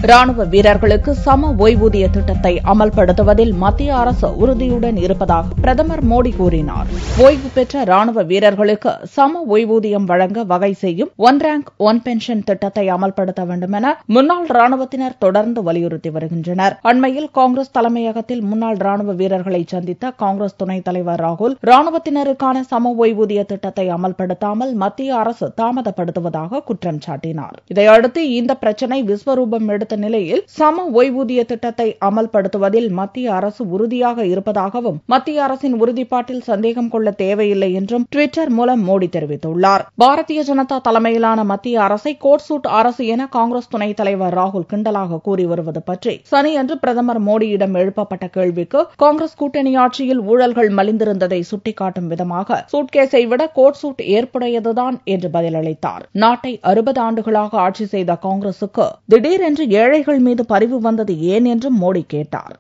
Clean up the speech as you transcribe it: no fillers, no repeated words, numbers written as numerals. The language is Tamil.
ராணுவ வீரர்களுக்கு சம ஓய்வூதிய திட்டத்தை அமல்படுத்துவதில் மத்திய அரசு உறுதியுடன் இருப்பதாக பிரதமர் மோடி கூறினார். ஓய்வு பெற்ற ராணுவ வீரர்களுக்கு சம ஓய்வூதியம் வழங்க வகை செய்யும் ஒன் ரேங்க் ஒன் பென்ஷன் திட்டத்தை அமல்படுத்த வேண்டும் என முன்னாள் ராணுவத்தினர் தொடர்ந்து வலியுறுத்தி வருகின்றனர். அண்மையில் காங்கிரஸ் தலைமையகத்தில் முன்னாள் ராணுவ வீரர்களை சந்தித்த காங்கிரஸ் துணைத் தலைவர் ராகுல், ராணுவத்தினருக்கான சம ஓய்வூதிய திட்டத்தை அமல்படுத்தாமல் மத்திய அரசு தாமதப்படுத்துவதாக குற்றம் சாட்டினார். இதையடுத்து இந்த பிரச்சினை விஸ்வரூபம் எடுத்த நிலையில் சம ஓய்வூதிய திட்டத்தை அமல்படுத்துவதில் மத்திய அரசு உறுதியாக இருப்பதாகவும் மத்திய அரசின் உறுதிப்பாட்டில் சந்தேகம் கொள்ள தேவையில்லை என்றும் டுவிட்டர் மூலம் மோடி தெரிவித்துள்ளார். பாரதிய ஜனதா தலைமையிலான மத்திய அரசை கோட் சூட் அரசு என காங்கிரஸ் துணைத் தலைவர் ராகுல் கிண்டலாக கூறி வருவது பற்றி சனியன்று பிரதமர் மோடியிடம் எழுப்பப்பட்ட கேள்விக்கு காங்கிரஸ் கூட்டணி ஆட்சியில் ஊழல்கள் மலிந்திருந்ததை சுட்டிக்காட்டும் விதமாக சூட்கேஸை விட கோட் சூட் ஏற்புடையதுதான் என்று பதிலளித்தார். நாட்டை 60 ஆண்டுகளாக ஆட்சி செய்த காங்கிரசுக்கு திடீரென்று ஏழைகள் மீது பரிவு வந்தது ஏன் என்றும் மோடி கேட்டார்.